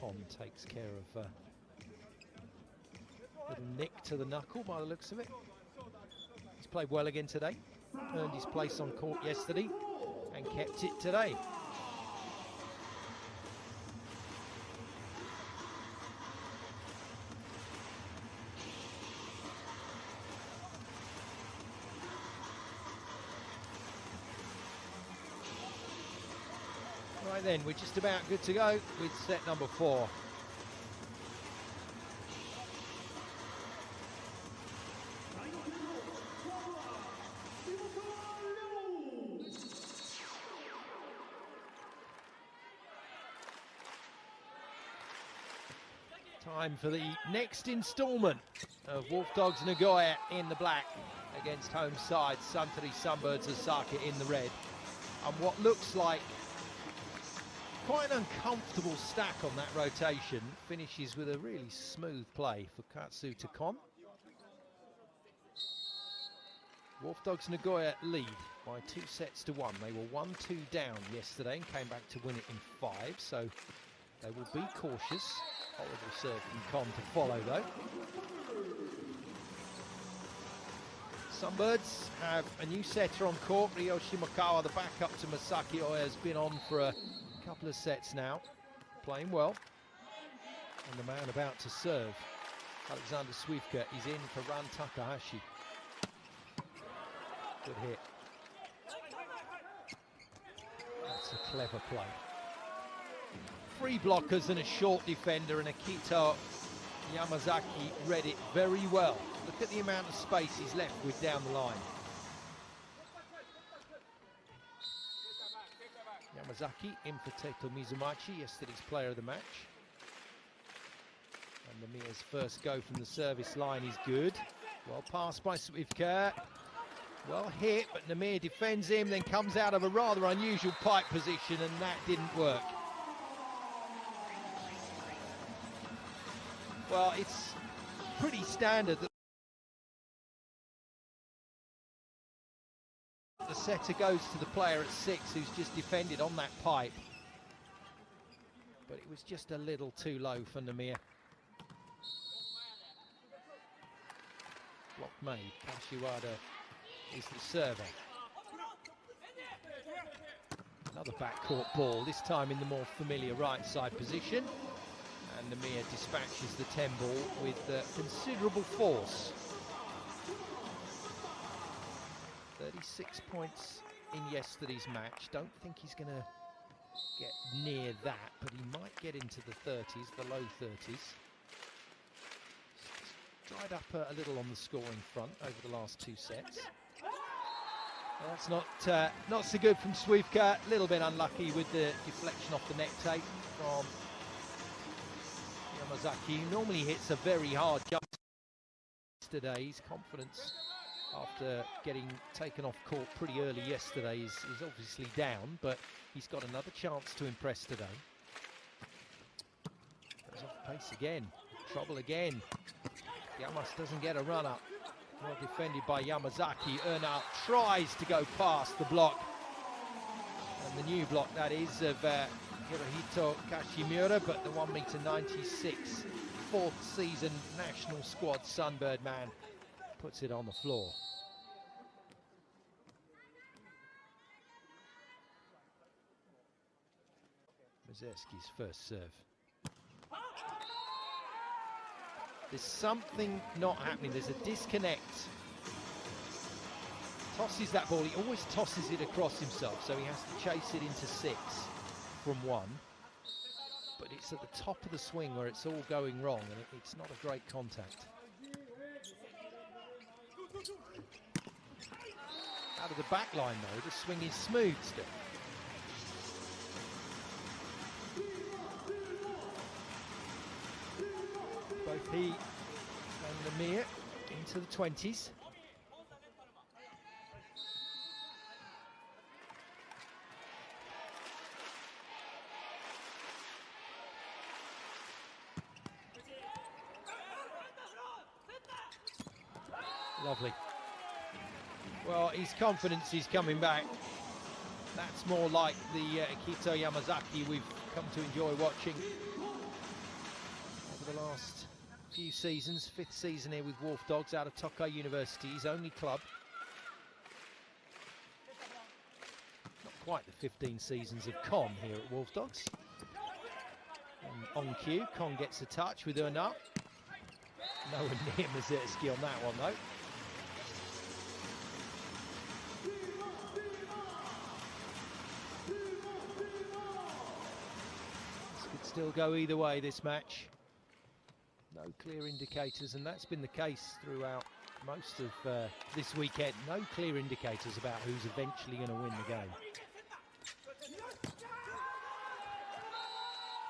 Con takes care of a little nick to the knuckle by the looks of it. He's played well again today, earned his place on court yesterday and kept it today. Right then, we're just about good to go with set number 4. Time for the next instalment of Wolfdogs Nagoya in the black against home side Suntory Sunbirds Osaka in the red. And what looks like quite an uncomfortable stack on that rotation finishes with a really smooth play for Katsuta Kon. Wolfdogs Nagoya lead by 2-1. They were 1-2 down yesterday and came back to win it in 5, so they will be cautious. Horrible serve from Kon to follow though. Sunbirds have a new setter on court. Ryo Shimokawa, the backup to Masaki Oya, has been on for a couple of sets now, playing well. And the man about to serve, Alexander Swivka, is in for Ran Takahashi. Good hit. That's a clever play. 3 blockers and a short defender, and Akito Yamazaki read it very well. Look at the amount of space he's left with down the line. Yamazaki in for Teto Mizumachi, yesterday's player of the match. And Namiya's first go from the service line is good. Well passed by Swivka. Well hit, but Namiya defends him, then comes out of a rather unusual pipe position, and that didn't work. Well, it's pretty standard that the setter goes to the player at 6 who's just defended on that pipe. But it was just a little too low for Namiya. Block made. Kashiwada is the server. Another backcourt ball, this time in the more familiar right side position. And Namiya dispatches the 10 ball with considerable force. 36 points in yesterday's match. Don't think he's going to get near that, but he might get into the 30s, the low 30s. Dried up a little on the scoring front over the last 2 sets. Well, that's not so good from Swivka. A little bit unlucky with the deflection off the neck tape from Yamazaki, who normally hits a very hard jump. Yesterday, his confidence after getting taken off court pretty early yesterday is obviously down, but he's got another chance to impress today. Goes off pace again, trouble again. Yamas doesn't get a run up. Well defended by Yamazaki. Earnout tries to go past the block. And the new block, that is, of Hirohito Kashimura, but the 1m96 4th season national squad Sunbird man puts it on the floor. Mazerski's first serve. There's something not happening. There's a disconnect. Tosses that ball. He always tosses it across himself, so he has to chase it into 6 from 1. But it's at the top of the swing where it's all going wrong, and it's not a great contact. Out of the back line, though, the swing is smooth still. Both he and Namiya into the 20s. Lovely. Well, his confidence is coming back. That's more like the Akito Yamazaki we've come to enjoy watching. over the last few seasons. 5th season here with Wolfdogs out of Tokai University, his only club. Not quite the 15 seasons of Con here at Wolfdogs. And on cue, Con gets a touch with Ernat. Nowhere near Mazurski on that one though. This could still go either way, this match. No clear indicators, and that's been the case throughout most of this weekend. No clear indicators about who's eventually going to win the game.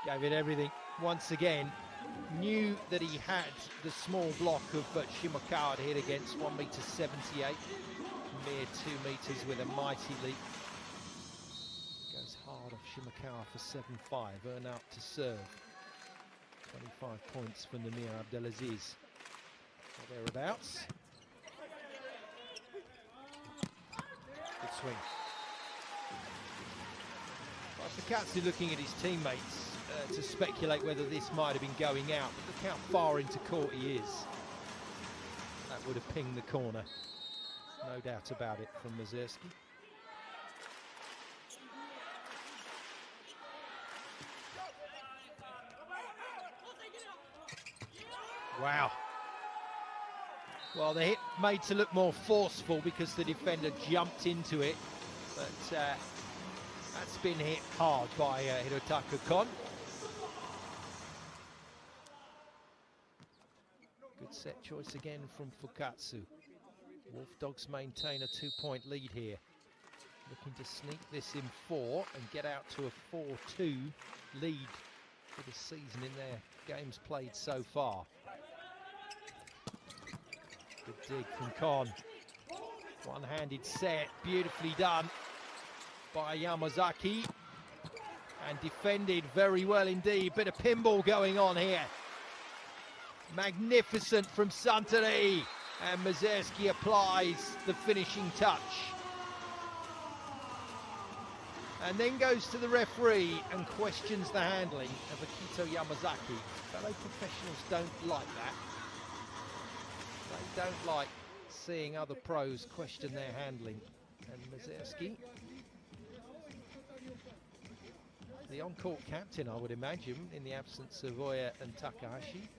Gave it everything once again. Knew that he had the small block of Shimokawa to hit against, 1m78. Mere 2 meters with a mighty leap. Goes hard off Shimokawa for 7-5. Ernat to serve. 25 points for Namir Abdelaziz. Or thereabouts. Good swing. Well, Fakatsu looking at his teammates to speculate whether this might have been going out, but look how far into court he is. That would have pinged the corner. No doubt about it from Mazurski. Wow. Well, the hit made to look more forceful because the defender jumped into it, but that's been hit hard by Hirotaka Kon. Good set choice again from Fukatsu. Wolfdogs maintain a 2-point lead here. Looking to sneak this in 4 and get out to a 4-2 lead for the season in their games played so far. Good dig from Kon. One-handed set, beautifully done by Yamazaki. And defended very well indeed. Bit of pinball going on here. Magnificent from Santeri. And Mazurski applies the finishing touch. And then goes to the referee and questions the handling of Akito Yamazaki. Fellow professionals don't like that. They don't like seeing other pros question their handling. And Mazurski, the on-court captain, I would imagine, in the absence of Oya and Takahashi.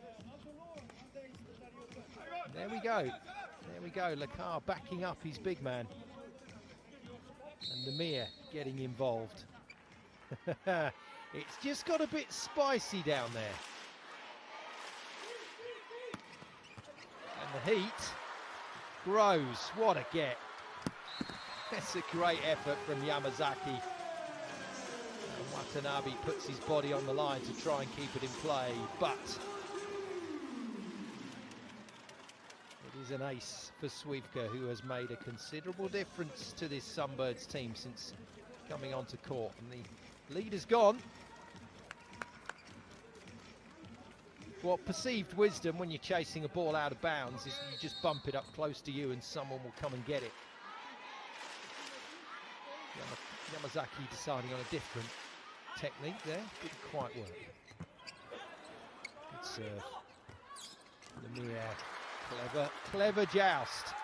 And there we go. There we go. Lakar backing up his big man. And Namir getting involved. It's just got a bit spicy down there. And the heat grows. What a get. That's a great effort from Yamazaki. And Watanabe puts his body on the line to try and keep it in play, but it is an ace for Swivka, who has made a considerable difference to this Sunbirds team since coming onto court. And the lead is gone. Well, perceived wisdom when you're chasing a ball out of bounds is you just bump it up close to you and someone will come and get it. Yamazaki deciding on a different technique there. Didn't quite work. Good serve. Namir, clever joust.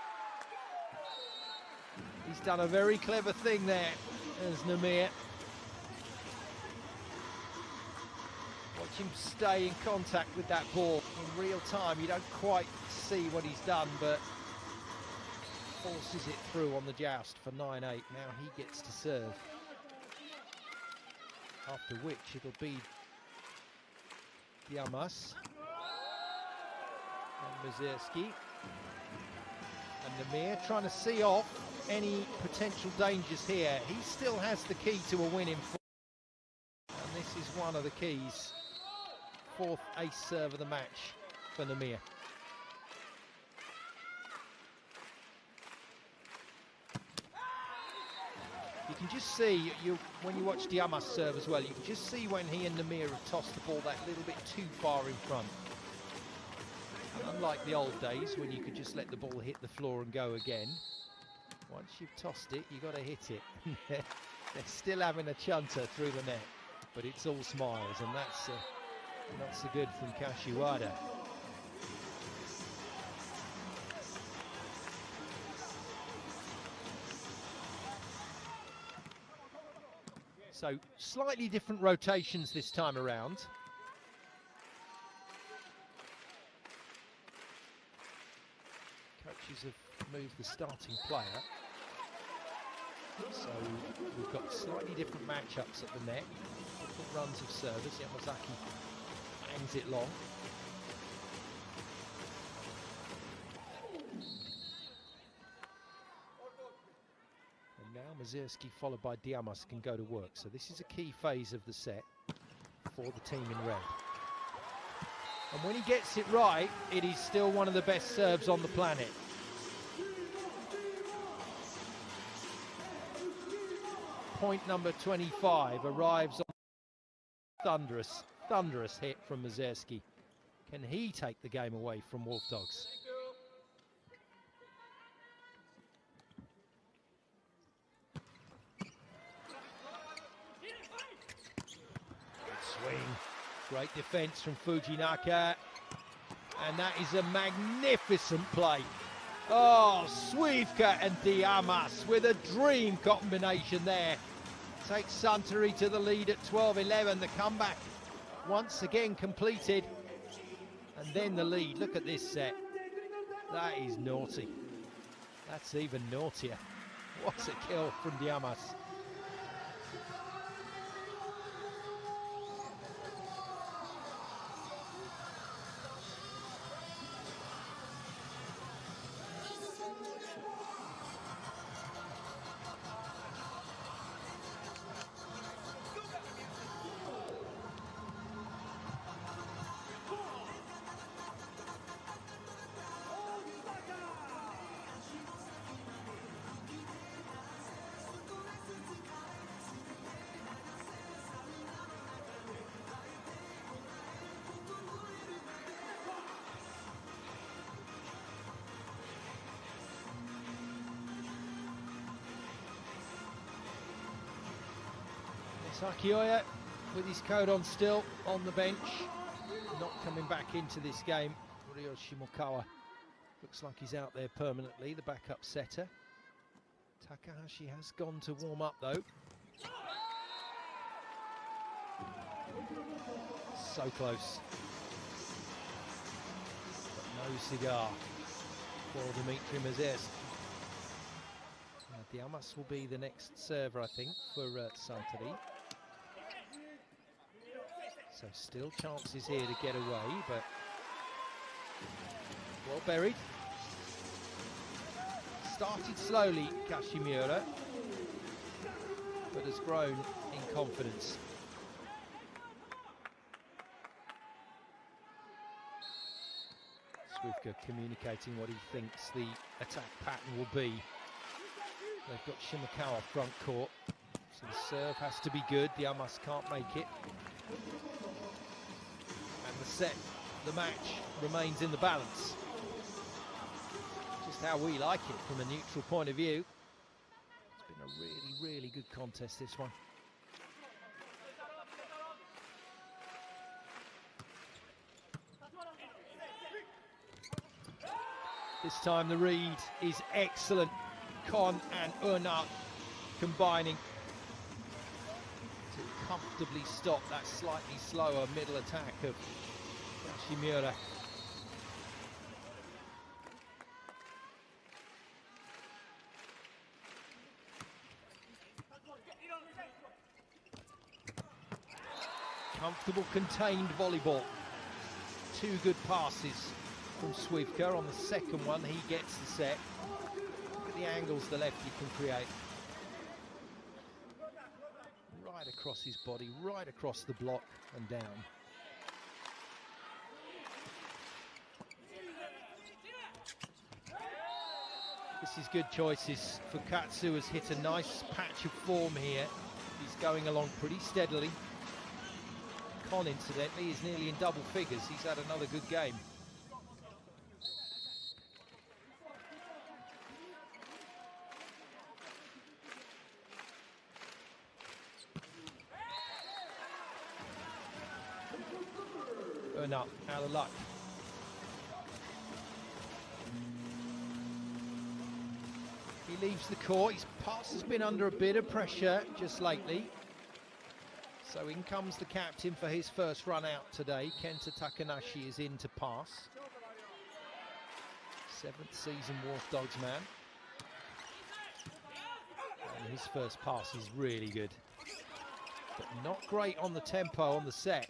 He's done a very clever thing there as Namir. Watch him stay in contact with that ball in real time. You don't quite see what he's done, but forces it through on the joust for 9-8. Now he gets to serve. After which it'll be Yamas and Mazurski and Namir trying to see off any potential dangers here. He still has the key to a win in 4. And this is one of the keys. 4th ace serve of the match for Namir. You can just see, when you watch Diamas serve as well, you can just see when he and Namir have tossed the ball that little bit too far in front. And unlike the old days when you could just let the ball hit the floor and go again, once you've tossed it, you've got to hit it. They're still having a chunter through the net, but it's all smiles, and Not so good from Kashiwada. So slightly different rotations this time around. Coaches have moved the starting player. So we've got slightly different matchups at the net. Different runs of service. Yamazaki bangs it long. And now Mazurski followed by Diamas can go to work. So this is a key phase of the set for the team in red. And when he gets it right, it is still one of the best serves on the planet. Point number 25 arrives on thunderous hit from Mazurski. Can he take the game away from Wolfdogs? Good swing. Great defense from Fujinaka. And that is a magnificent play. Oh, Suivka and Diamas with a dream combination there. Takes Suntory to the lead at 12-11. The comeback once again completed. And then the lead. Look at this set. That is naughty. That's even naughtier. What a kill from Diamas. Sakioya with his coat on still on the bench, not coming back into this game. Ryo Shimokawa looks like he's out there permanently, the backup setter. Takahashi has gone to warm up though. So close. But no cigar for Dmitry Mazurski. Diamas will be the next server, I think, for Suntory. So still chances here to get away, but well buried. Started slowly, Kashimura, but has grown in confidence. Suivka communicating what he thinks the attack pattern will be. They've got Shimokawa front court, so the serve has to be good. Diamas can't make it. And the set, the match, remains in the balance. Just how we like it from a neutral point of view. It's been a really good contest, this one. This time the read is excellent. Kon and Urna combining to comfortably stop that slightly slower middle attack of Kashimura. Comfortable, contained volleyball. Two good passes from Suivka. On the second one, he gets the set. The angles the lefty can create. Right across his body, right across the block and down. This is good choices for Katsu. Has hit a nice patch of form here. He's going along pretty steadily. Kon, incidentally, is nearly in double figures. He's had another good game. Out of luck. He leaves the court. His pass has been under a bit of pressure just lately. So in comes the captain for his first run out today. Kenta Takanashi is in to pass. 7th season Wolfdogs man. And his first pass is really good. But not great on the tempo on the set.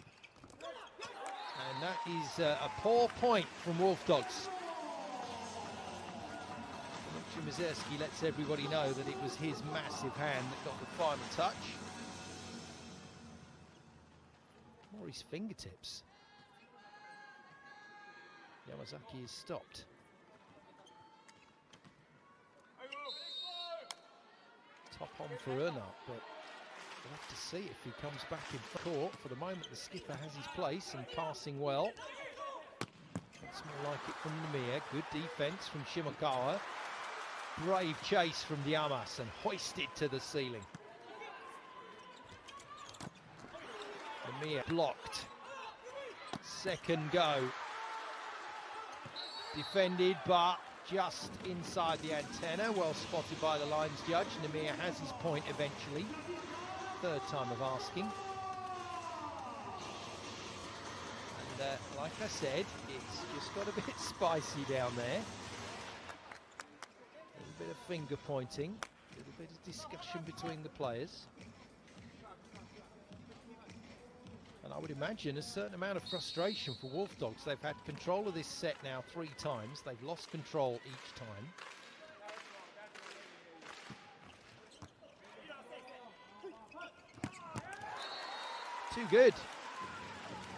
And that is a poor point from Wolfdogs. Mazurski lets everybody know that it was his massive hand that got the final touch. Or his fingertips. Yamazaki is stopped. Top on for Ernst, but we'll have to see if he comes back in court. For the moment, the skipper has his place and passing well. That's more like it from Namir. Good defense from Shimokawa. Brave chase from Diamas and hoisted to the ceiling. Namir blocked. Second go. Defended, but just inside the antenna. Well spotted by the lines judge. Namir has his point eventually. Third time of asking. And like I said, it's just got a bit spicy down there. A little bit of finger pointing, a little bit of discussion between the players. And I would imagine a certain amount of frustration for Wolfdogs. They've had control of this set now 3 times. They've lost control each time. Too good.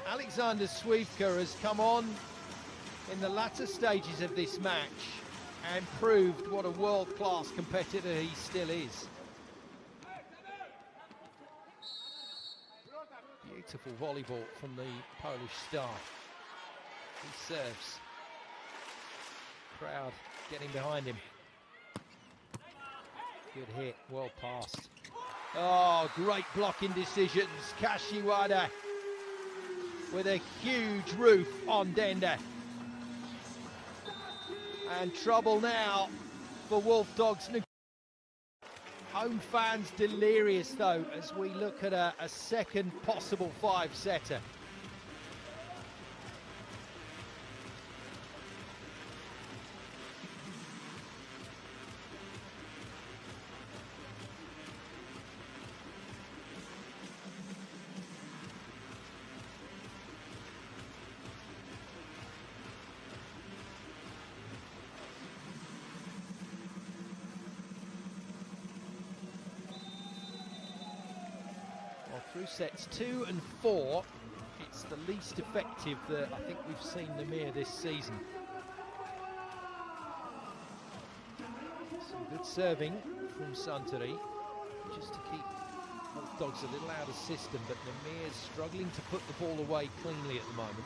Alexander Swivka has come on in the latter stages of this match and proved what a world-class competitor he still is. Beautiful volleyball from the Polish star. He serves. Crowd getting behind him. Good hit, well passed. Oh, great blocking decisions. Kashiwada with a huge roof on Denda. And trouble now for Wolfdogs. Home fans delirious though as we look at a second possible 5-setter. Through sets 2 and 4, it's the least effective that I think we've seen Namir this season. Some good serving from Santeri, just to keep Wolfdogs a little out of system, but Namir's struggling to put the ball away cleanly at the moment.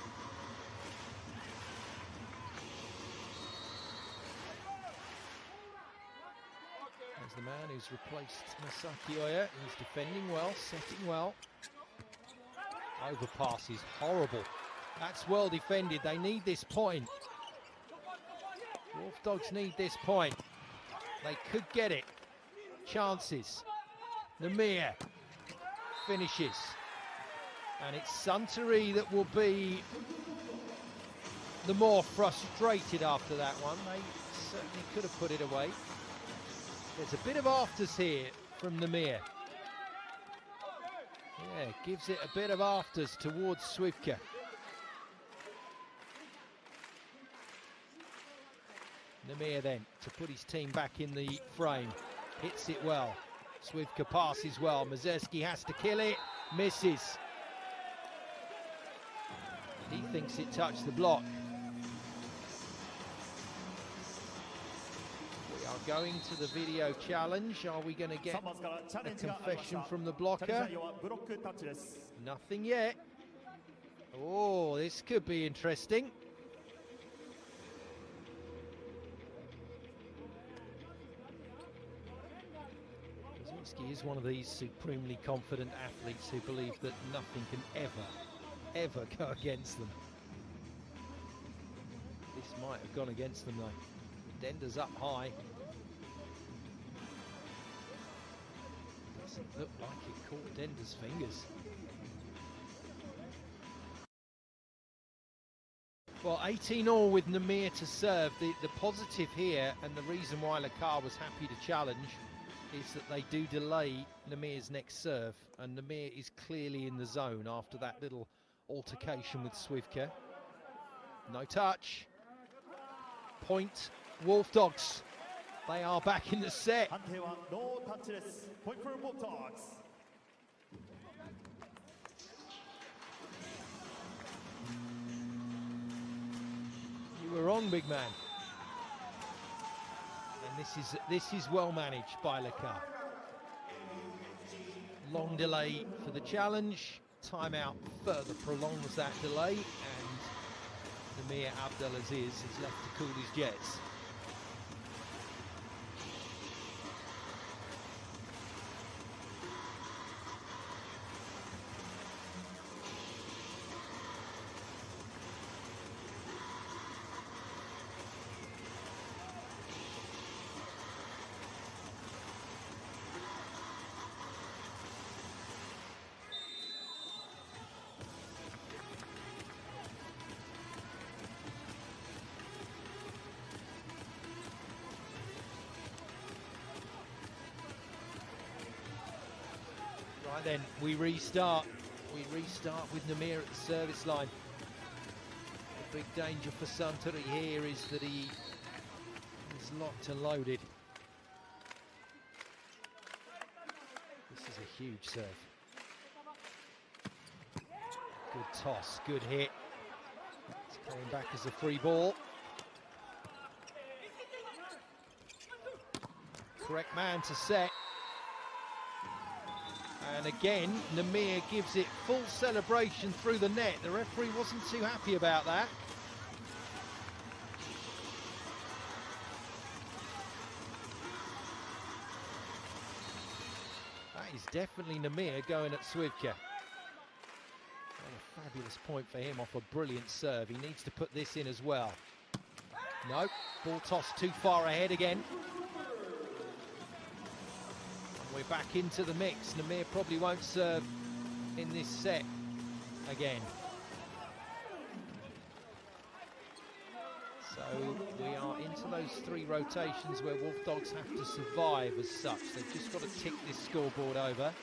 As the man who's replaced Masaki Oya, he's defending well, setting well. Overpass is horrible. That's well defended. They need this point. Wolfdogs need this point. They could get it. Chances. Namir finishes. And it's Santeri that will be the more frustrated after that one. They certainly could have put it away. There's a bit of afters here from Namir. Yeah, gives it a bit of afters towards Swivka. Namir then to put his team back in the frame. Hits it well. Swivka passes well. Mazurski has to kill it. Misses. He thinks it touched the block. Going to the video challenge. Are we going to get a confession from the blocker? Nothing yet. Oh, this could be interesting. Kaczynski is one of these supremely confident athletes who believe that nothing can ever go against them. This might have gone against them though. Dender's up high. Doesn't look like it caught Dender's fingers. Well, 18-all with Namir to serve. The positive here, and the reason why Lakar was happy to challenge, is that they do delay Namir's next serve, and Namir is clearly in the zone after that little altercation with Swivka. No touch. Point, Wolfdogs. They are back in the set. No touches. Point for wolfdogs. You were wrong, big man. And this is well managed by Lakar. Long delay for the challenge. Timeout further prolongs that delay, and Namir Abdelaziz is left to cool his jets. Right then, we restart. We restart with Namir at the service line. The big danger for Santari here is that he is locked and loaded. This is a huge serve. Good toss, good hit. It's coming back as a free ball. Correct man to set. And again, Namir gives it full celebration through the net. The referee wasn't too happy about that. That is definitely Namir going at Swivka. And a fabulous point for him off a brilliant serve. He needs to put this in as well. No, ball tossed too far ahead again. We're back into the mix. Namir probably won't serve in this set again. So we are into those 3 rotations where Wolfdogs have to survive as such. They've just got to tick this scoreboard over.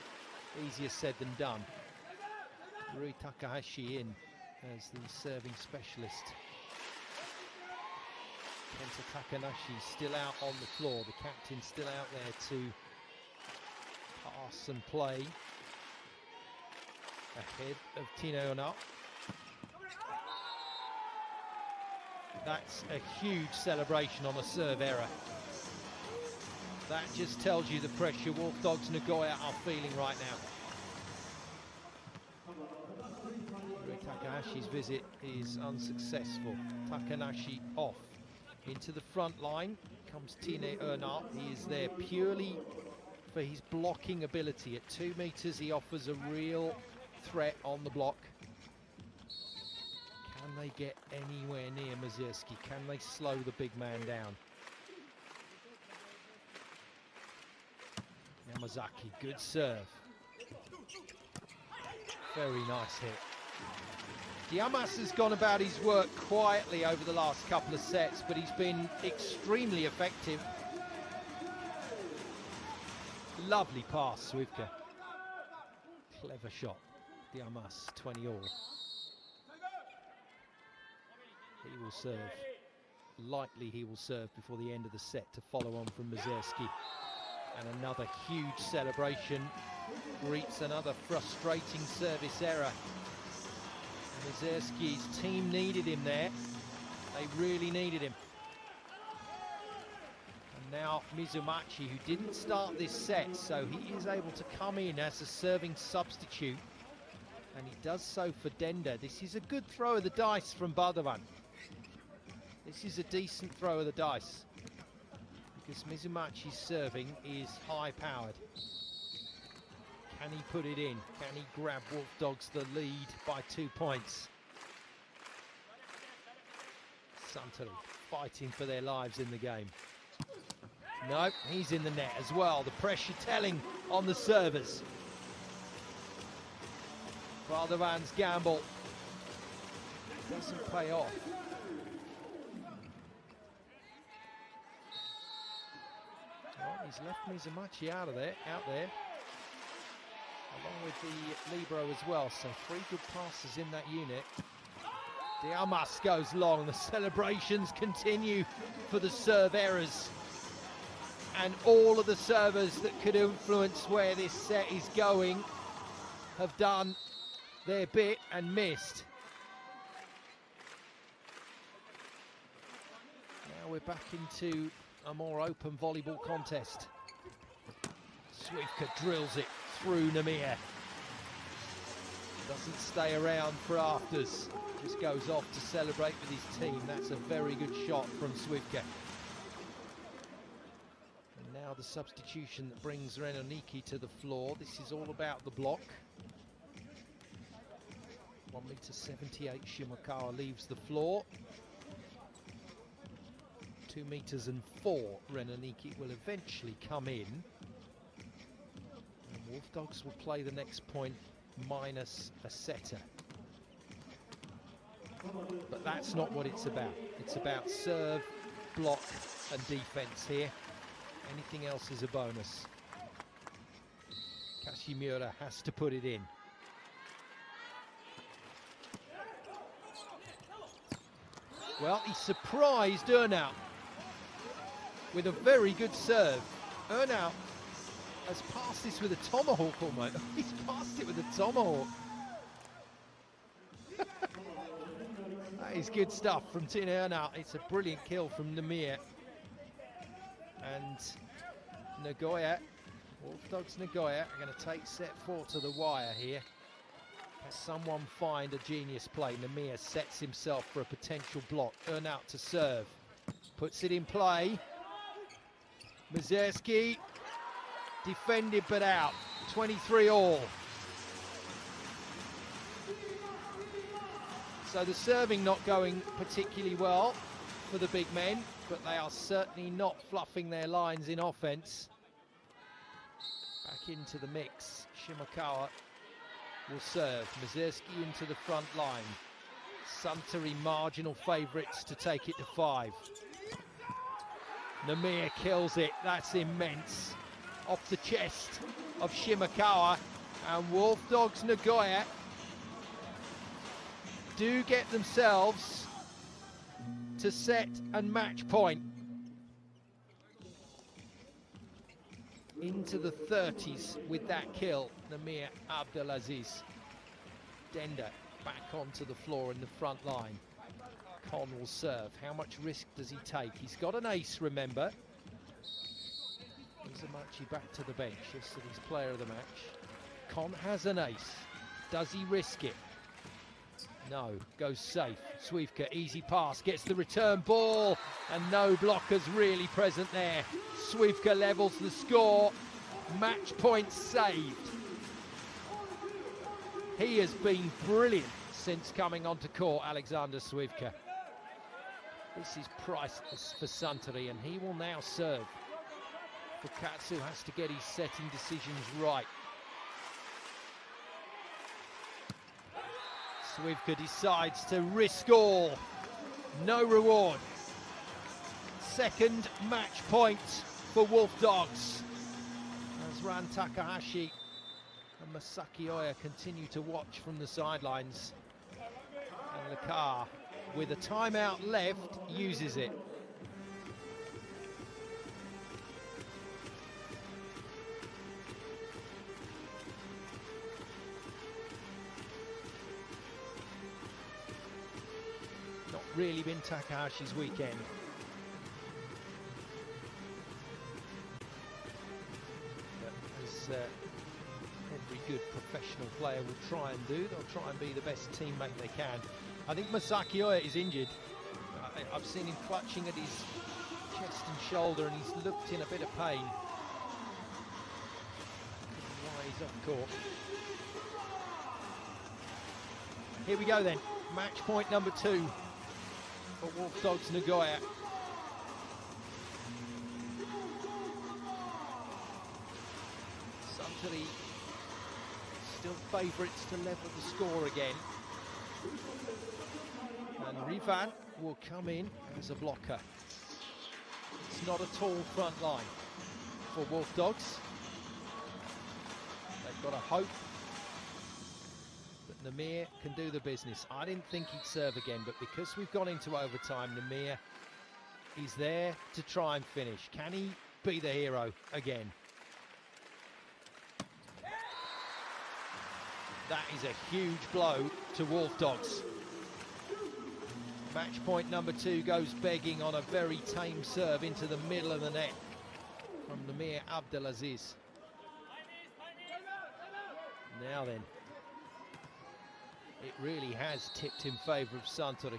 Easier said than done. Rui Takahashi in as the serving specialist. Kenta Takanashi still out on the floor. The captain still out there to pass and play ahead of Tino Ona. That's a huge celebration on a serve error. That just tells you the pressure Wolfdogs Nagoya are feeling right now. Takahashi's visit is unsuccessful. Takanashi off. Into the front line comes Tine Ernal. He is there purely for his blocking ability. At 2 meters, he offers a real threat on the block. Can they get anywhere near Mazurski? Can they slow the big man down? Yamazaki, good serve. Very nice hit. Diamas has gone about his work quietly over the last couple of sets, but he's been extremely effective. Lovely pass, Swivka. Clever shot. Diamas, 20-all. He will serve. Lightly he will serve before the end of the set to follow on from Mazurski. And another huge celebration greets another frustrating service error. Mazurski's team needed him there. They really needed him. And now Mizumachi, who didn't start this set, so he is able to come in as a serving substitute. And he does so for Dender. This is a good throw of the dice from Bardhavan. This is a decent throw of the dice, because Mizumachi's serving is high-powered. Can he put it in? Can he grab Wolfdogs the lead by 2 points? Santari fighting for their lives in the game. No, he's in the net as well. The pressure telling on the servers. Valdevan's gamble doesn't pay off. Well, he's left Mizumachi out there, along with the libero as well. So 3 good passes in that unit. Diamas goes long. The celebrations continue for the serve errors. And all of the servers that could influence where this set is going have done their bit and missed. Now we're back into a more open volleyball contest. Swivka drills it through Namir. Doesn't stay around for afters. Just goes off to celebrate with his team. That's a very good shot from Swivka. And now the substitution that brings Renoniki to the floor. This is all about the block. 1m78 Shimokawa leaves the floor. 2m04 Renoniki will eventually come in. And Wolfdogs will play the next point minus a setter. But that's not what it's about. It's about serve, block and defense here. Anything else is a bonus. Kashimura has to put it in. Well, he surprised Ernau with a very good serve. Ernau has passed this with a tomahawk almost. He's passed it with a tomahawk. That is good stuff from Tin Ernau. It's a brilliant kill from Namir. And Nagoya, Wolfdogs Nagoya are going to take set 4 to the wire here. Can someone find a genius play? Namir sets himself for a potential block. Ernau to serve. Puts it in play. Mazerski defended but out. 23 all. So the serving not going particularly well for the big men, but they are certainly not fluffing their lines in offense. Back into the mix. Shimokawa will serve. Mazerski into the front line. Santari marginal favourites to take it to 5. Namir kills it. That's immense. Off the chest of Shimokawa. And Wolfdogs Nagoya do get themselves to set and match point. Into the 30s with that kill, Namir Abdelaziz. Denda back onto the floor in the front line. Con will serve. How much risk does he take? He's got an ace, remember. Mizumachi back to the bench, yesterday's player of the match. Con has an ace. Does he risk it? No, goes safe. Swivka, easy pass, gets the return ball, and no blockers really present there. Swivka levels the score. Match point saved. He has been brilliant since coming onto court, Alexander Swivka. This is priceless for Santari, and he will now serve. Fukatsu has to get his setting decisions right. Swivka decides to risk all. No reward. Second match point for Wolfdogs. As Ran Takahashi and Masaki Oya continue to watch from the sidelines. And Lakar, with a timeout left, uses it. Really been Takahashi's weekend. But as every good professional player will try and do, they'll try and be the best teammate they can. I think Masaki Oya is injured. I've seen him clutching at his chest and shoulder, and he's looked in a bit of pain. Why he's off court. Here we go then. Match point number 2. for Wolfdogs Nagoya. Suntory still favourites to level the score again. And Rivan will come in as a blocker. It's not a tall front line for Wolfdogs. They've got to hope that Namir can do the business. I didn't think he'd serve again, but because we've gone into overtime, Namir is there to try and finish. Can he be the hero again? That is a huge blow to Wolfdogs. Match point number 2 goes begging on a very tame serve into the middle of the net from Namir Abdelaziz. Now then, it really has tipped in favour of Suntory.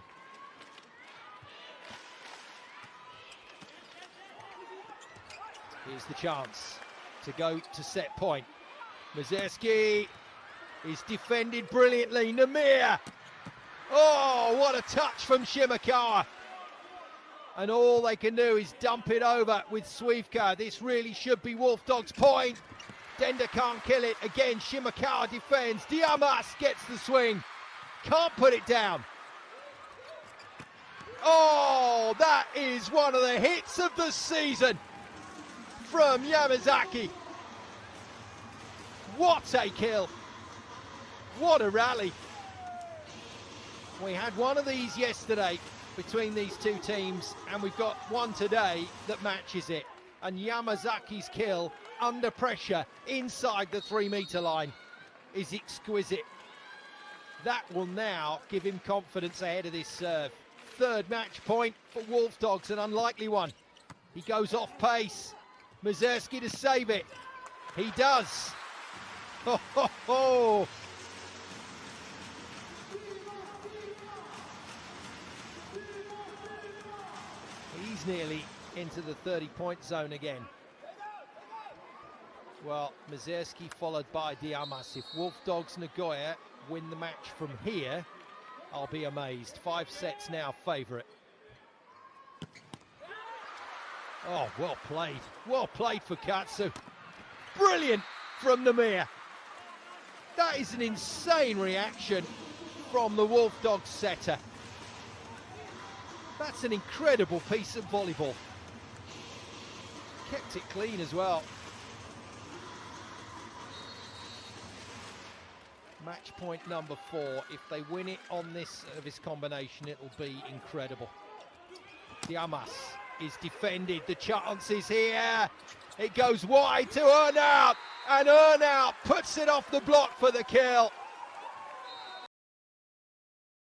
Here's the chance to go to set point. Mazerski is defended brilliantly. Namir! Oh, what a touch from Shimakawa. And all they can do is dump it over with Suivka. This really should be Wolfdogs' point. Denda can't kill it. Again, Shimakawa defends. Diamas gets the swing. Can't put it down. Oh, that is one of the hits of the season from Yamazaki. What a kill. What a rally. We had one of these yesterday between these two teams, and we've got one today that matches it. And Yamazaki's kill under pressure inside the 3-metre line is exquisite. That will now give him confidence ahead of this serve. Third match point for Wolfdogs, an unlikely one. He goes off pace. Mazerski to save it. He does. Ho, ho, ho. He's nearly into the 30-point zone again. Well, Mazerski followed by Diamas. If Wolfdogs Nagoya win the match from here, I'll be amazed. 5 sets now, favourite. Oh, well played. Well played for Katsu. Brilliant from Namir. That is an insane reaction from the Wolfdogs setter. That's an incredible piece of volleyball. Kept it clean as well. Match point number 4. If they win it on this service combination, it'll be incredible. Diamas is defended. The chance is here. It goes wide to Earnout, and Earnout puts it off the block for the kill.